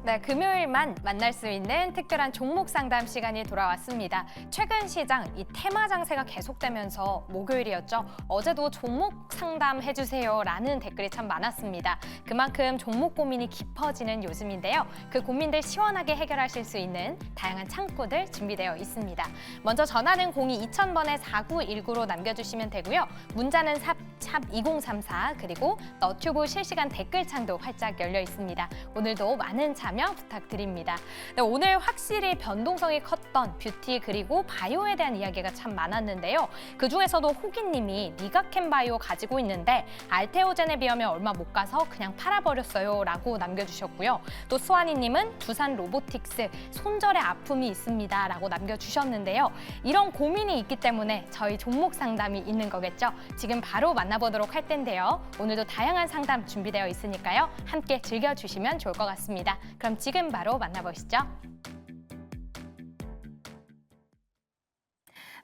네, 금요일만 만날 수 있는 특별한 종목 상담 시간이 돌아왔습니다. 최근 시장 이 테마 장세가 계속되면서 목요일이었죠. 어제도 종목 상담 해주세요라는 댓글이 참 많았습니다. 그만큼 종목 고민이 깊어지는 요즘인데요. 그 고민들 시원하게 해결하실 수 있는 다양한 창구들 준비되어 있습니다. 먼저 전화는 02-2000번에 4919로 남겨주시면 되고요. 문자는 샵 2034 그리고 너튜브 실시간 댓글창도 활짝 열려 있습니다. 오늘도 많은 참여 부탁드립니다. 네, 오늘 확실히 변동성이 컸던 뷰티 그리고 바이오에 대한 이야기가 참 많았는데요. 그중에서도 호기님이 니가캔바이오 가지고 있는데 알테오젠에 비하면 얼마 못 가서 그냥 팔아버렸어요 라고 남겨주셨고요. 또 수아니님은 두산 로보틱스 손절에 아픔이 있습니다 라고 남겨주셨는데요. 이런 고민이 있기 때문에 저희 종목 상담이 있는 거겠죠. 지금 바로 만나보도록 할 텐데요. 오늘도 다양한 상담 준비되어 있으니까요. 함께 즐겨주시면 좋을 것 같습니다. 그럼 지금 바로 만나보시죠.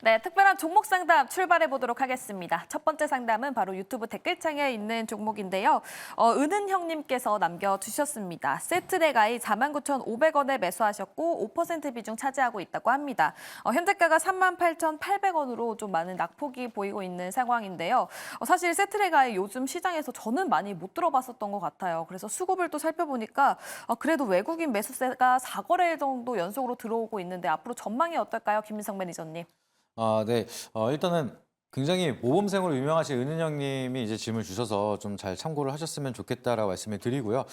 네, 특별한 종목 상담 출발해 보도록 하겠습니다. 첫 번째 상담은 바로 유튜브 댓글창에 있는 종목인데요. 은은형님께서 남겨주셨습니다. 세트레가이 49,500원에 매수하셨고 5% 비중 차지하고 있다고 합니다. 현재가가 38,800원으로 좀 많은 낙폭이 보이고 있는 상황인데요. 사실 세트레가이 요즘 시장에서 저는 많이 못 들어봤었던 것 같아요. 그래서 수급을 또 살펴보니까 그래도 외국인 매수세가 4거래 정도 연속으로 들어오고 있는데 앞으로 전망이 어떨까요, 김민석 매니저님? 네. 일단은 굉장히 모범생으로 유명하신 은은형님이 이제 질문을 주셔서 좀 잘 참고를 하셨으면 좋겠다라고 말씀을 드리고요.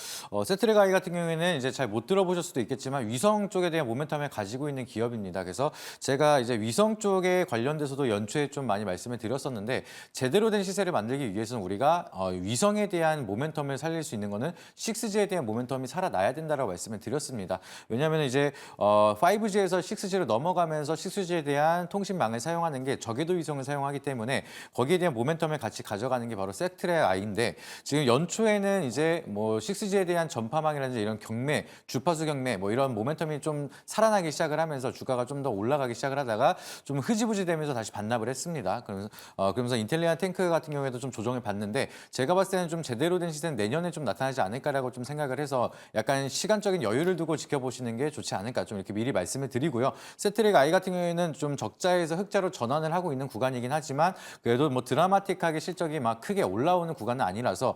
세트레가이 같은 경우에는 이제 잘 못 들어보실 수도 있겠지만 위성 쪽에 대한 모멘텀을 가지고 있는 기업입니다. 그래서 제가 이제 위성 쪽에 관련돼서도 연초에 좀 많이 말씀을 드렸었는데 제대로 된 시세를 만들기 위해서는 우리가 위성에 대한 모멘텀을 살릴 수 있는 거는 6G에 대한 모멘텀이 살아나야 된다라고 말씀을 드렸습니다. 왜냐하면 이제 5G에서 6G로 넘어가면서 6G에 대한 통신망을 사용하는 게 저궤도 위성을 사용하기 때문에 거기에 대한 모멘텀을 같이 가져가는 게 바로 세트레가이인데 지금 연초에는 이제 뭐 6G에 대한 전파망이라든지 이런 경매, 주파수 경매 뭐 이런 모멘텀이 좀 살아나기 시작을 하면서 주가가 좀 더 올라가기 시작을 하다가 좀 흐지부지 되면서 다시 반납을 했습니다. 그러면서 인텔리아 탱크 같은 경우에도 좀 조정을 받는데 제가 봤을 때는 좀 제대로 된 시세는 내년에 좀 나타나지 않을까라고 좀 생각을 해서 약간 시간적인 여유를 두고 지켜보시는 게 좋지 않을까 좀 이렇게 미리 말씀을 드리고요. 세트레가이 같은 경우에는 좀 적자에서 흑자로 전환을 하고 있는 구간이긴 하지만 그래도 뭐 드라마틱하게 실적이 막 크게 올라오는 구간은 아니라서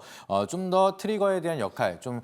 좀 더 트리거에 대한 역할, 좀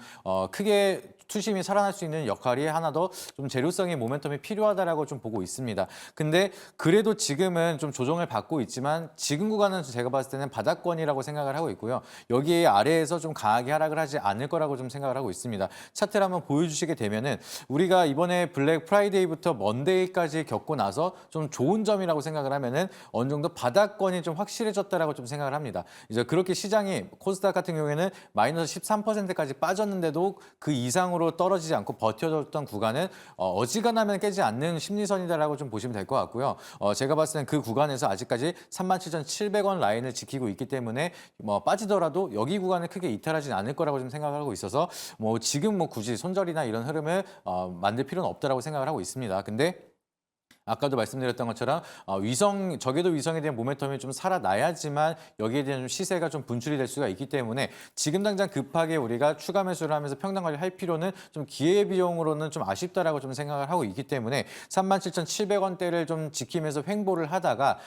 크게 투심이 살아날 수 있는 역할이 하나 더 좀 재료성의 모멘텀이 필요하다라고 좀 보고 있습니다. 근데 그래도 지금은 좀 조정을 받고 있지만 지금 구간은 제가 봤을 때는 바닥권이라고 생각을 하고 있고요. 여기에 아래에서 좀 강하게 하락을 하지 않을 거라고 좀 생각을 하고 있습니다. 차트를 한번 보여주시게 되면은 우리가 이번에 블랙 프라이데이부터 먼데이까지 겪고 나서 좀 좋은 점이라고 생각을 하면은 어느 정도 바닥권이 좀 확실해졌다라고 좀 생각을 합니다. 이제 그렇게 시장이 코스닥 같은 경우에는 마이너스 13%까지 빠졌는데도 그 이상으로 떨어지지 않고 버텨줬던 구간은 어지간하면 깨지 않는 심리선이다라고 좀 보시면 될 것 같고요. 제가 봤을 때는 그 구간에서 아직까지 37,700원 라인을 지키고 있기 때문에 뭐 빠지더라도 여기 구간을 크게 이탈하지는 않을 거라고 좀 생각을 하고 있어서 뭐 지금 뭐 굳이 손절이나 이런 흐름을 만들 필요는 없다라고 생각을 하고 있습니다. 근데 아까도 말씀드렸던 것처럼 저궤도 위성에 대한 모멘텀이 좀 살아나야지만 여기에 대한 좀 시세가 좀 분출이 될 수가 있기 때문에 지금 당장 급하게 우리가 추가 매수를 하면서 평단 관리할 필요는 좀 기회비용으로는 좀 아쉽다라고 좀 생각을 하고 있기 때문에 37,700원대를 좀 지키면서 횡보를 하다가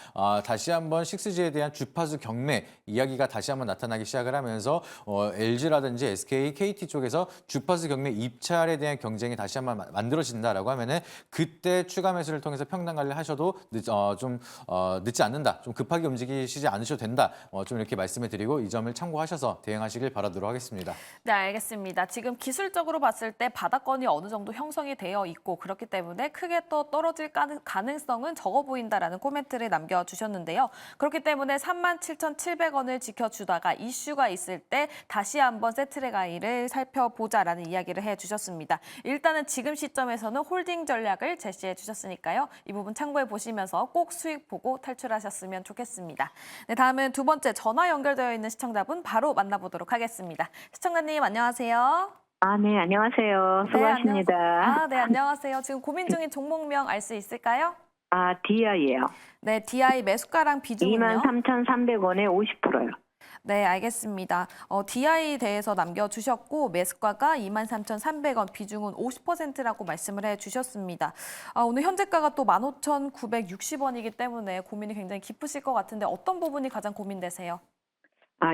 다시 한번 6G에 대한 주파수 경매 이야기가 다시 한번 나타나기 시작을 하면서 LG라든지 SK, KT 쪽에서 주파수 경매 입찰에 대한 경쟁이 다시 한번 만들어진다라고 하면은 그때 추가 매수를 통해서 평단 관리를 하셔도 늦지 않는다. 좀 급하게 움직이시지 않으셔도 된다. 좀 이렇게 말씀을 드리고 이 점을 참고하셔서 대응하시길 바라도록 하겠습니다. 네, 알겠습니다. 지금 기술적으로 봤을 때 바닥권이 어느 정도 형성이 되어 있고 그렇기 때문에 크게 또 떨어질 가능성은 적어 보인다라는 코멘트를 남겨주셨는데요. 그렇기 때문에 37,700원을 지켜주다가 이슈가 있을 때 다시 한번 세트레가이를 살펴보자라는 이야기를 해주셨습니다. 일단은 지금 시점에서는 홀딩 전략을 제시해 주셨으니까요. 이 부분 참고해 보시면서 꼭 수익 보고 탈출하셨으면 좋겠습니다. 네, 다음은 두 번째 전화 연결되어 있는 시청자분 바로 만나보도록 하겠습니다. 시청자님 안녕하세요. 네, 안녕하세요. 수고하십니다. 네, 안녕하세요. 지금 고민 중인 종목명 알 수 있을까요? DI예요. 네, DI 매수가랑 비중은요? 23,300원에 50%요. 네, 알겠습니다. DI 대해서 남겨주셨고 매수가가 23,300원, 비중은 50%라고 말씀을 해주셨습니다. 오늘 현재가가 또 15,960원이기 때문에 고민이 굉장히 깊으실 것 같은데 어떤 부분이 가장 고민되세요?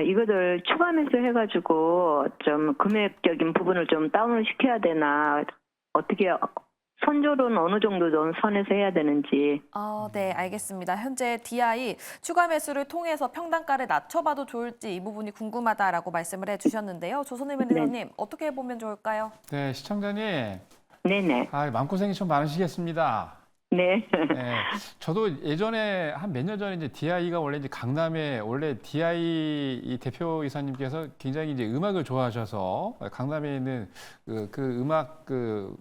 이거를 추가 매수해가지고 좀 금액적인 부분을 좀 다운을 시켜야 되나, 어떻게, 선조는 어느 정도 좀 선에서 해야 되는지. 네, 알겠습니다. 현재 DI 추가 매수를 통해서 평단가를 낮춰봐도 좋을지 이 부분이 궁금하다라고 말씀을 해주셨는데요. 조선의 매니저님 어떻게 보면 좋을까요? 네, 시청자님. 네네. 마음고생이 좀 많으시겠습니다. 네. 네, 저도 예전에 한 몇 년 전에 이제 DI가 원래 이제 강남에 원래 DI 이 대표이사님께서 굉장히 이제 음악을 좋아하셔서 강남에 있는 그 음악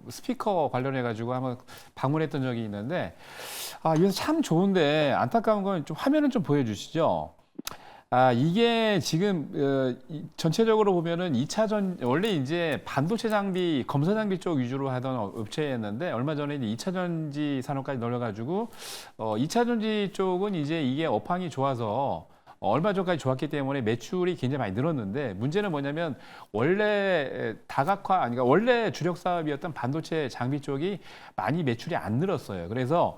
스피커 관련해 가지고 한번 방문했던 적이 있는데 이게 참 좋은데 안타까운 건 좀 화면을 좀 보여주시죠. 이게 지금 전체적으로 보면은 2차전 원래 이제 반도체 장비, 검사 장비 쪽 위주로 하던 업체였는데 얼마 전에 이제 2차 전지 산업까지 넣어가지고 2차 전지 쪽은 이제 이게 업황이 좋아서 얼마 전까지 좋았기 때문에 매출이 굉장히 많이 늘었는데 문제는 뭐냐면 원래 그러니까 원래 주력 사업이었던 반도체 장비 쪽이 많이 매출이 안 늘었어요. 그래서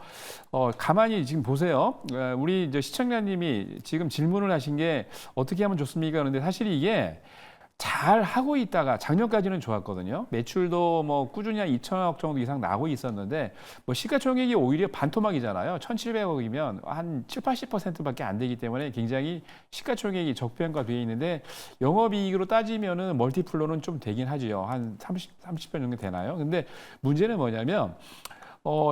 가만히 지금 보세요. 우리 이제 시청자님이 지금 질문을 하신 게 어떻게 하면 좋습니까? 그런데 사실 이게 잘 하고 있다가 작년까지는 좋았거든요. 매출도 뭐 꾸준히 한 2천억 정도 이상 나고 있었는데 뭐 시가총액이 오히려 반토막이잖아요. 1,700억이면 한 7, 80%밖에 안 되기 때문에 굉장히 시가총액이 적변화되어 있는데 영업이익으로 따지면은 멀티플로는 좀 되긴 하지요. 한 30배 정도 되나요? 근데 문제는 뭐냐면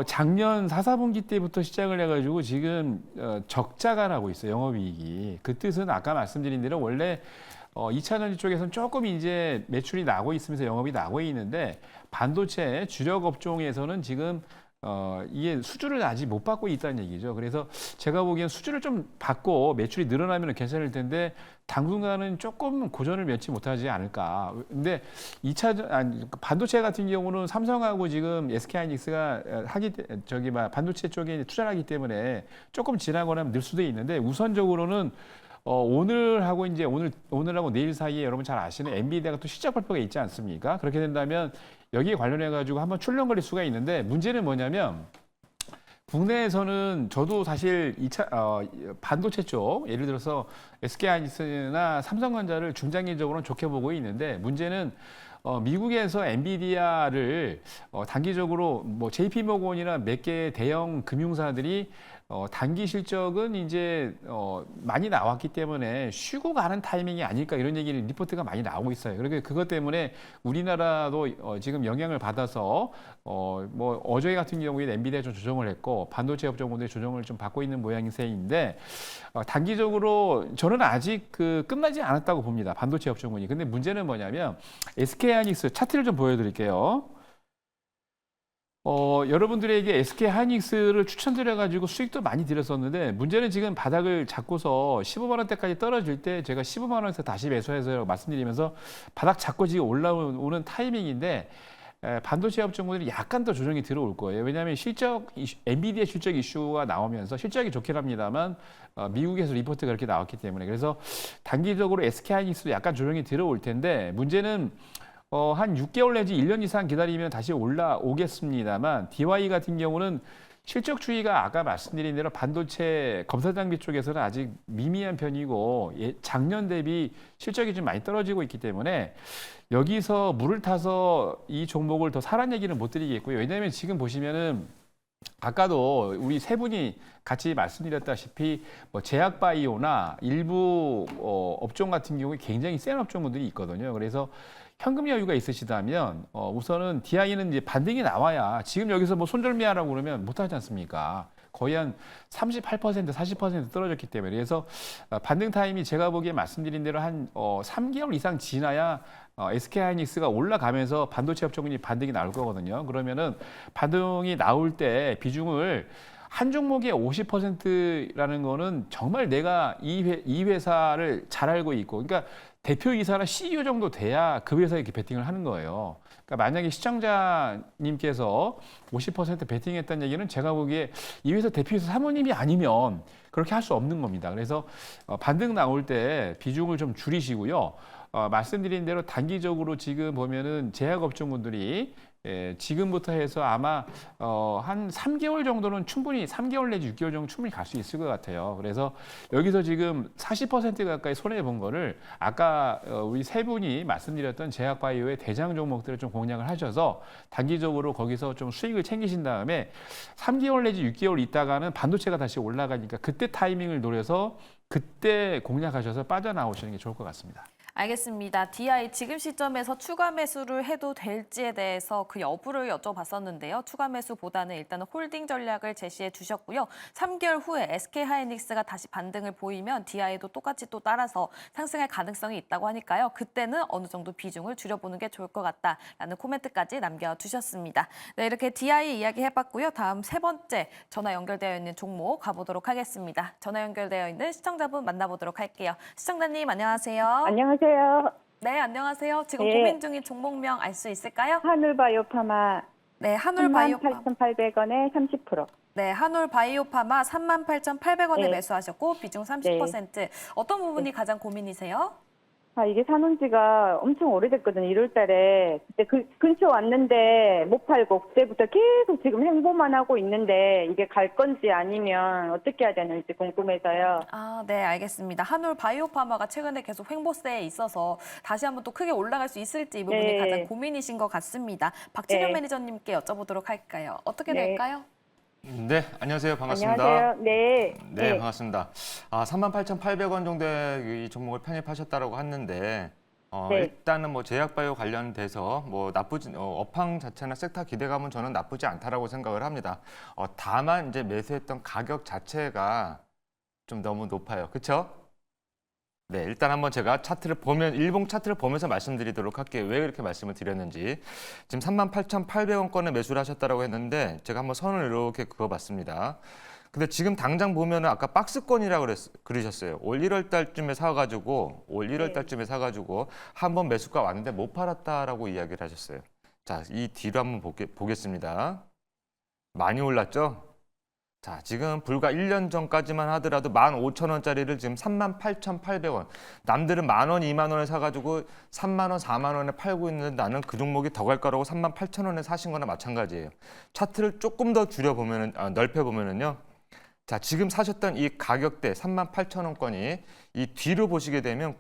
작년 4, 4분기 때부터 시작을 해가지고 지금 적자가 나고 있어요. 영업이익이. 그 뜻은 아까 말씀드린 대로 원래 2차 전지 쪽에서는 조금 이제 매출이 나고 있으면서 영업이 나고 있는데 반도체 주력 업종에서는 지금 이게 수주를 아직 못 받고 있다는 얘기죠. 그래서 제가 보기엔 수주를 좀 받고 매출이 늘어나면 괜찮을 텐데 당분간은 조금 고전을 면치 못하지 않을까. 근데 반도체 같은 경우는 삼성하고 지금 SK하이닉스가 반도체 쪽에 투자를 하기 때문에 조금 지나거나 늘 수도 있는데 우선적으로는 오늘하고 오늘하고 내일 사이에 여러분 잘 아시는 엔비디아가 또 실적 발표가 있지 않습니까? 그렇게 된다면 여기에 관련해 가지고 한번 출렁거릴 수가 있는데 문제는 뭐냐면 국내에서는 저도 사실 반도체 쪽 예를 들어서 SK하이닉스나 삼성전자를 중장기적으로는 좋게 보고 있는데 문제는 미국에서 엔비디아를 단기적으로 뭐 JP모건이나 몇 개 대형 금융사들이 단기 실적은 이제 많이 나왔기 때문에 쉬고 가는 타이밍이 아닐까 이런 얘기를 리포트가 많이 나오고 있어요. 그러니까 그것 때문에 우리나라도 지금 영향을 받아서 뭐 어제 같은 경우에 엔비디아 좀 조정을 했고 반도체 업종군들 조정을 좀 받고 있는 모양새인데 단기적으로 저는 아직 끝나지 않았다고 봅니다. 반도체 업종군이. 근데 문제는 뭐냐면 SK하이닉스 차트를 좀 보여드릴게요. 여러분들에게 SK하이닉스를 추천드려가지고 수익도 많이 드렸었는데 문제는 지금 바닥을 잡고서 15만 원대까지 떨어질 때 제가 15만 원에서 다시 매수해서 말씀드리면서 바닥 잡고 지금 올라오는 타이밍인데 반도체 업종들이 약간 더 조정이 들어올 거예요. 왜냐하면 엔비디아 실적 이슈가 나오면서 실적이 좋긴 합니다만 미국에서 리포트가 그렇게 나왔기 때문에 그래서 단기적으로 SK하이닉스도 약간 조정이 들어올 텐데 문제는 한 6개월 내지 1년 이상 기다리면 다시 올라오겠습니다만 DY 같은 경우는 실적 추이가 아까 말씀드린 대로 반도체 검사 장비 쪽에서는 아직 미미한 편이고 작년 대비 실적이 좀 많이 떨어지고 있기 때문에 여기서 물을 타서 이 종목을 더 사란 얘기는 못 드리겠고요. 왜냐하면 지금 보시면은 아까도 우리 세 분이 같이 말씀드렸다시피 뭐 제약바이오나 일부 업종 같은 경우에 굉장히 센 업종들이 있거든요. 그래서 현금 여유가 있으시다면 우선은 DI는 이제 반등이 나와야 지금 여기서 뭐 손절매하라고 그러면 못하지 않습니까? 거의 한 38%, 40% 떨어졌기 때문에 그래서 반등 타임이 제가 보기에 말씀드린 대로 한 3개월 이상 지나야 SK하이닉스가 올라가면서 반도체 업종이 반등이 나올 거거든요. 그러면은 반등이 나올 때 비중을 한 종목에 50%라는 거는 정말 내가 이 회사를 잘 알고 있고, 그러니까 대표이사나 CEO 정도 돼야 그 회사에 이렇게 베팅을 하는 거예요. 그러니까 만약에 시청자님께서 50% 베팅했다는 얘기는 제가 보기에 이 회사 대표이사 사모님이 아니면 그렇게 할 수 없는 겁니다. 그래서 반등 나올 때 비중을 좀 줄이시고요. 말씀드린 대로 단기적으로 지금 보면은 제약업종분들이 지금부터 해서 아마 한 3개월 정도는 충분히 3개월 내지 6개월 정도 충분히 갈 수 있을 것 같아요. 그래서 여기서 지금 40% 가까이 손해 본 거를 아까 우리 세 분이 말씀드렸던 제약바이오의 대장 종목들을 좀 공략을 하셔서 단기적으로 거기서 좀 수익을 챙기신 다음에 3개월 내지 6개월 있다가는 반도체가 다시 올라가니까 그때 타이밍을 노려서 그때 공략하셔서 빠져나오시는 게 좋을 것 같습니다. 알겠습니다. DI 지금 시점에서 추가 매수를 해도 될지에 대해서 그 여부를 여쭤봤었는데요. 추가 매수보다는 일단은 홀딩 전략을 제시해 주셨고요. 3개월 후에 SK하이닉스가 다시 반등을 보이면 DI도 똑같이 또 따라서 상승할 가능성이 있다고 하니까요. 그때는 어느 정도 비중을 줄여보는 게 좋을 것 같다라는 코멘트까지 남겨주셨습니다. 네, 이렇게 DI 이야기 해봤고요. 다음 세 번째 전화 연결되어 있는 종목 가보도록 하겠습니다. 전화 연결되어 있는 시청자분 만나보도록 할게요. 시청자님 안녕하세요. 안녕하세요. 네, 안녕하세요. 지금 네. 고민 중인 종목명 알 수 있을까요? 한울바이오파마 네, 한울바이오파마. 38,800원에 30%. 네, 한울바이오파마 38,800원에 네. 매수하셨고 비중 30%. 어떤 부분이 가장 고민이세요? 이게 사놓은 지가 엄청 오래됐거든요. 1월 달에. 그때 근처 왔는데 못 팔고 그때부터 계속 지금 행보만 하고 있는데 이게 갈 건지 아니면 어떻게 해야 되는지 궁금해서요. 아, 네, 알겠습니다. 한울바이오파마가 최근에 계속 횡보세에 있어서 다시 한번 또 크게 올라갈 수 있을지 이 부분이 네. 가장 고민이신 것 같습니다. 박진현 네. 매니저님께 여쭤보도록 할까요? 어떻게 네. 될까요? 네, 안녕하세요. 반갑습니다. 안녕하세요. 네. 네, 반갑습니다. 38,800원 정도의 이 종목을 편입하셨다라고 하는데 네. 일단은 뭐 제약바이오 관련돼서 뭐 나쁘지 업황 자체나 섹터 기대감은 저는 나쁘지 않다라고 생각을 합니다. 다만 이제 매수했던 가격 자체가 좀 너무 높아요. 그렇죠? 네, 일단 한번 제가 차트를 보면 일봉 차트를 보면서 말씀드리도록 할게요. 왜 그렇게 말씀을 드렸는지. 지금 38,800원권에 매수를 하셨다라고 했는데 제가 한번 선을 이렇게 그어봤습니다. 근데 지금 당장 보면은 아까 박스권이라고 그러셨어요. 올 1월 달쯤에 사가지고 한번 매수가 왔는데 못 팔았다라고 이야기를 하셨어요. 자, 이 뒤로 한번 보겠습니다. 많이 올랐죠? 자, 지금 불과 1년 전까지만 하더라도 15,000원짜리를 지금 38,800원. 남들은 10,000원, 20,000원에 사가지고 30,000원, 40,000원에 팔고 있는데 나는 그 종목이 더 갈 거라고 38,000원에 사신 거나 마찬가지예요. 차트를 조금 더 넓혀보면은요. 자, 지금 사셨던 이 가격대 38,000원권이 이 뒤로 보시게 되면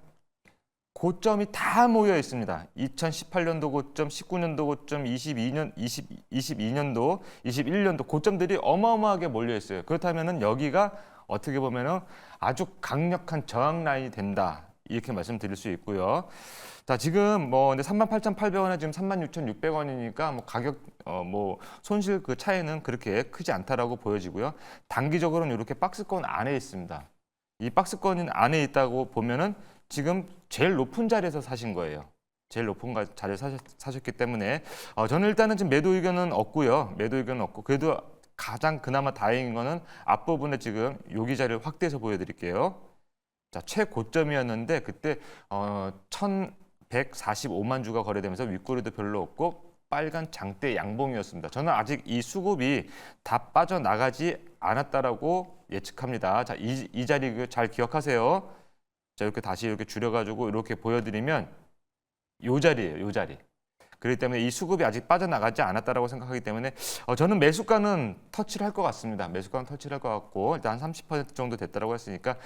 고점이 다 모여 있습니다. 2018년도 고점, 19년도 고점, 22년도, 21년도 고점들이 어마어마하게 몰려 있어요. 그렇다면은 여기가 어떻게 보면은 아주 강력한 저항 라인이 된다. 이렇게 말씀드릴 수 있고요. 자, 지금 뭐 근데 38,800원에 지금 36,600원이니까 뭐 가격 뭐 손실 그 차이는 그렇게 크지 않다라고 보여지고요. 단기적으로는 이렇게 박스권 안에 있습니다. 이 박스권 안에 있다고 보면은 지금 제일 높은 자리에서 사신 거예요. 제일 높은 자리에서 사셨기 때문에 저는 일단은 지금 매도 의견은 없고요. 그래도 가장 그나마 다행인 거는 앞부분에 지금 여기 자리를 확대해서 보여드릴게요. 자, 최고점이었는데 그때 1,145만 주가 거래되면서 윗꼬리도 별로 없고 빨간 장대 양봉이었습니다. 저는 아직 이 수급이 다 빠져나가지 않았다라고 예측합니다. 자, 이 자리 잘 기억하세요. 자, 이렇게 다시 이렇게 줄여가지고 이렇게 보여드리면 요 자리예요, 요 자리. 그렇기 때문에 이 수급이 아직 빠져나가지 않았다라고 생각하기 때문에 저는 매수가는 터치를 할 것 같습니다. 매수가는 터치를 할 것 같고 일단 한 30% 정도 됐다라고 했으니까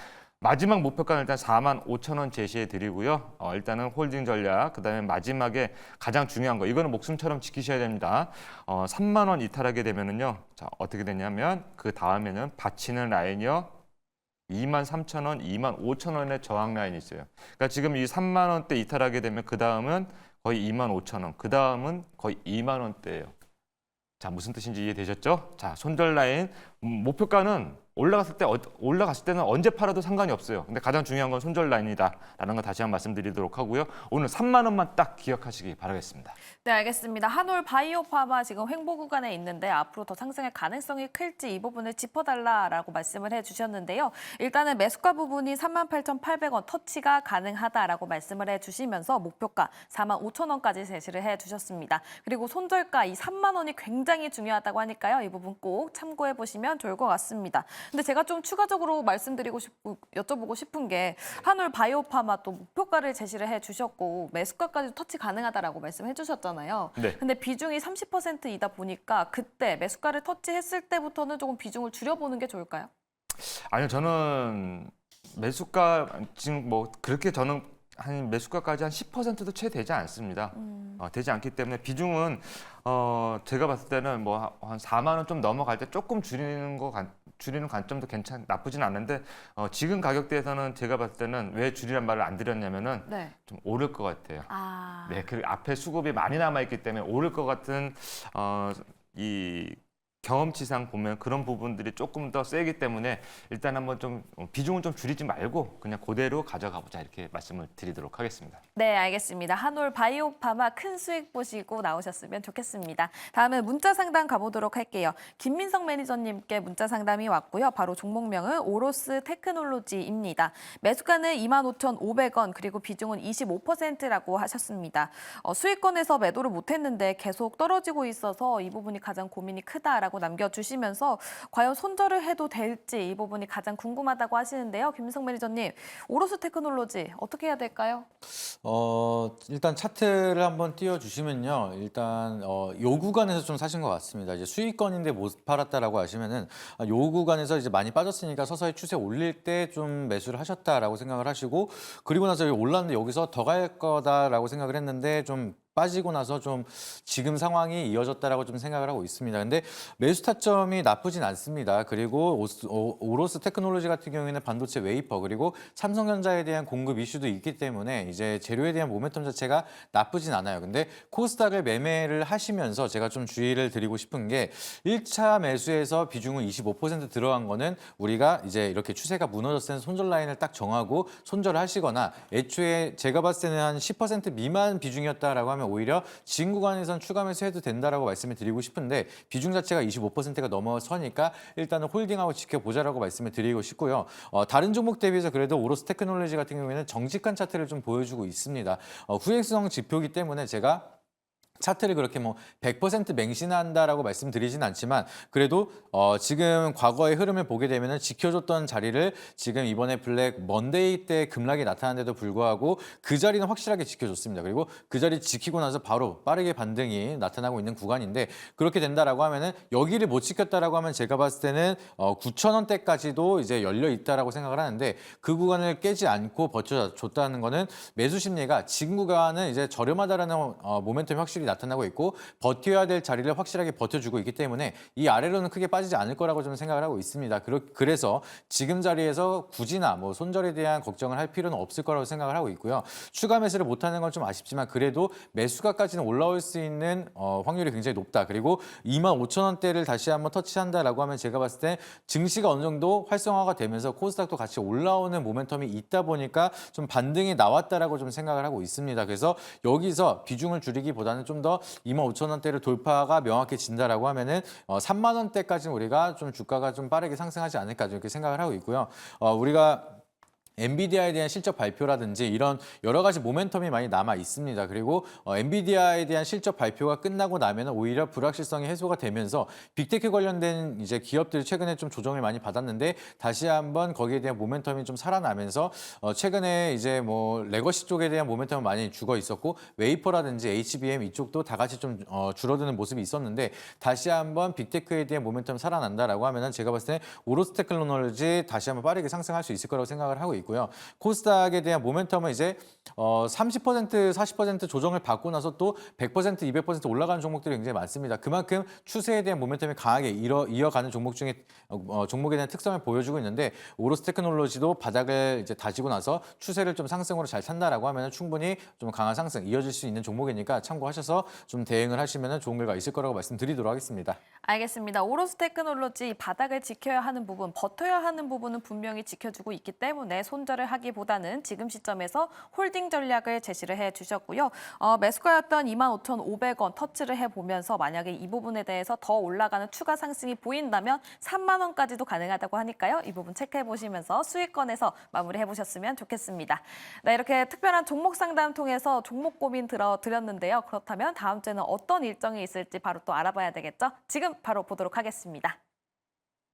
마지막 목표가는 일단 45,000원 제시해 드리고요. 일단은 홀딩 전략, 그다음에 마지막에 가장 중요한 거 이거는 목숨처럼 지키셔야 됩니다. 3만 원 이탈하게 되면은요. 자, 어떻게 되냐면 그 다음에는 받치는 라인이요. 23,000원, 25,000원의 저항 라인이 있어요. 그러니까 지금 이 3만 원대 이탈하게 되면 그 다음은 거의 25,000원, 그 다음은 거의 2만 원대예요. 자, 무슨 뜻인지 이해되셨죠? 자, 손절 라인 목표가는 올라갔을 때는 언제 팔아도 상관이 없어요. 근데 가장 중요한 건 손절 라인이다라는 거 다시 한번 말씀드리도록 하고요. 오늘 3만 원만 딱 기억하시기 바라겠습니다. 네, 알겠습니다. 한올 바이오파마 지금 횡보 구간에 있는데 앞으로 더 상승할 가능성이 클지 이 부분을 짚어달라라고 말씀을 해주셨는데요. 일단은 매수가 부분이 38,800원 터치가 가능하다라고 말씀을 해주시면서 목표가 45,000원까지 제시를 해주셨습니다. 그리고 손절가 이 3만 원이 굉장히 중요하다고 하니까요. 이 부분 꼭 참고해 보시면 좋을 것 같습니다. 근데 제가 좀 추가적으로 말씀드리고 싶고 여쭤보고 싶은 게 한올 바이오파마 또 목표가를 제시를 해주셨고 매수가까지 터치 가능하다라고 말씀해 주셨잖아요. 네. 근데 비중이 30%이다 보니까 그때 매수가를 터치했을 때부터는 조금 비중을 줄여보는 게 좋을까요? 아니요, 저는 매수가 지금 뭐 그렇게 저는 한 매수가까지 한 10%도 채 되지 않습니다. 되지 않기 때문에 비중은 제가 봤을 때는 뭐 한 4만 원 좀 넘어갈 때 조금 줄이는 관점도 나쁘진 않은데 지금 가격대에서는 제가 봤을 때는 왜 줄이란 말을 안 드렸냐면은 네. 좀 오를 것 같아요. 아, 네, 그 앞에 수급이 많이 남아 있기 때문에 오를 것 같은 이 경험치상 보면 그런 부분들이 조금 더 세기 때문에 일단 한번 좀 비중을 좀 줄이지 말고 그냥 그대로 가져가 보자 이렇게 말씀을 드리도록 하겠습니다. 네, 알겠습니다. 한올 바이오파마 큰 수익 보시고 나오셨으면 좋겠습니다. 다음은 문자 상담 가보도록 할게요. 김민성 매니저님께 문자 상담이 왔고요. 바로 종목명은 오로스 테크놀로지입니다. 매수가는 25,500원 그리고 비중은 25%라고 하셨습니다. 수익권에서 매도를 못했는데 계속 떨어지고 있어서 이 부분이 가장 고민이 크다라고 남겨주시면서 과연 손절을 해도 될지 이 부분이 가장 궁금하다고 하시는데요. 김민성 매니저님, 오로스 테크놀로지 어떻게 해야 될까요? 일단 차트를 한번 띄워주시면요. 일단 요 구간에서 좀 사신 것 같습니다. 이제 수익권인데 못 팔았다라고 하시면은 요 구간에서 이제 많이 빠졌으니까 서서히 추세 올릴 때 좀 매수를 하셨다라고 생각을 하시고 그리고 나서 올랐는데 여기서 더 갈 거다라고 생각을 했는데 좀 빠지고 나서 좀 지금 상황이 이어졌다라고 좀 생각을 하고 있습니다. 근데 매수 타점이 나쁘진 않습니다. 그리고 오로스 테크놀로지 같은 경우에는 반도체 웨이퍼 그리고 삼성전자에 대한 공급 이슈도 있기 때문에 이제 재료에 대한 모멘텀 자체가 나쁘진 않아요. 근데 코스닥을 매매를 하시면서 제가 좀 주의를 드리고 싶은 게 1차 매수에서 비중은 25% 들어간 거는 우리가 이제 이렇게 추세가 무너졌을 때는 손절 라인을 딱 정하고 손절을 하시거나 애초에 제가 봤을 때는 한 10% 미만 비중이었다라고 하면 오히려 지금 구간에선 추가 매수해도 된다라고 말씀을 드리고 싶은데 비중 자체가 25%가 넘어서니까 일단은 홀딩하고 지켜보자라고 말씀을 드리고 싶고요. 다른 종목 대비해서 그래도 오로스 테크놀로지 같은 경우에는 정직한 차트를 좀 보여주고 있습니다. 후행성 지표이기 때문에 제가 차트를 그렇게 뭐 100% 맹신한다라고 말씀드리진 않지만 그래도 지금 과거의 흐름을 보게 되면은 지켜줬던 자리를 지금 이번에 블랙 먼데이 때 급락이 나타난데도 불구하고 그 자리는 확실하게 지켜줬습니다. 그리고 그 자리 지키고 나서 바로 빠르게 반등이 나타나고 있는 구간인데 그렇게 된다라고 하면은 여기를 못 지켰다라고 하면 제가 봤을 때는 9,000원대까지도 이제 열려 있다라고 생각을 하는데 그 구간을 깨지 않고 버텨줬다는 거는 매수 심리가 지금 구간은 이제 저렴하다라는 모멘텀이 확실히 나타나고 있고 버텨야 될 자리를 확실하게 버텨주고 있기 때문에 이 아래로는 크게 빠지지 않을 거라고 좀 생각을 하고 있습니다. 그래서 지금 자리에서 굳이나 뭐 손절에 대한 걱정을 할 필요는 없을 거라고 생각을 하고 있고요. 추가 매수를 못하는 건 좀 아쉽지만 그래도 매수가까지는 올라올 수 있는 확률이 굉장히 높다. 그리고 25,000원대를 다시 한번 터치한다라고 하면 제가 봤을 때 증시가 어느 정도 활성화가 되면서 코스닥도 같이 올라오는 모멘텀이 있다 보니까 좀 반등이 나왔다라고 좀 생각을 하고 있습니다. 그래서 여기서 비중을 줄이기보다는 좀 더 25,000원대를 돌파가 명확해진다라고 하면은 3만 원대까지는 우리가 좀 주가가 좀 빠르게 상승하지 않을까 이렇게 생각을 하고 있고요. 우리가 엔비디아에 대한 실적 발표라든지 이런 여러 가지 모멘텀이 많이 남아 있습니다. 그리고 엔비디아에 대한 실적 발표가 끝나고 나면 오히려 불확실성이 해소가 되면서 빅테크 관련된 이제 기업들이 최근에 좀 조정을 많이 받았는데 다시 한번 거기에 대한 모멘텀이 좀 살아나면서 최근에 이제 뭐 레거시 쪽에 대한 모멘텀은 많이 죽어 있었고 웨이퍼라든지 HBM 이쪽도 다 같이 좀 줄어드는 모습이 있었는데 다시 한번 빅테크에 대한 모멘텀 살아난다라고 하면은 제가 봤을 때 오로스 테크놀로지 다시 한번 빠르게 상승할 수 있을 거라고 생각을 하고 있고. 있고요. 코스닥에 대한 모멘텀은 이제 30%, 40% 조정을 받고 나서 또 100%, 200% 올라가는 종목들이 굉장히 많습니다. 그만큼 추세에 대한 모멘텀이 강하게 이어가는 종목 중에 종목에 대한 특성을 보여주고 있는데 오로스 테크놀로지도 바닥을 이제 다지고 나서 추세를 좀 상승으로 잘 탄다라고 하면 충분히 좀 강한 상승 이어질 수 있는 종목이니까 참고하셔서 좀 대응을 하시면 좋은 결과 있을 거라고 말씀드리도록 하겠습니다. 알겠습니다. 오로스 테크놀로지 바닥을 지켜야 하는 부분, 버텨야 하는 부분은 분명히 지켜주고 있기 때문에 손절을 하기보다는 지금 시점에서 홀딩 전략을 제시를 해주셨고요. 매수가였던 25,500원 터치를 해보면서 만약에 이 부분에 대해서 더 올라가는 추가 상승이 보인다면 3만 원까지도 가능하다고 하니까요. 이 부분 체크해보시면서 수익권에서 마무리해보셨으면 좋겠습니다. 네, 이렇게 특별한 종목 상담 통해서 종목 고민 들어드렸는데요. 그렇다면 다음 주에는 어떤 일정이 있을지 바로 또 알아봐야 되겠죠? 지금 바로 보도록 하겠습니다.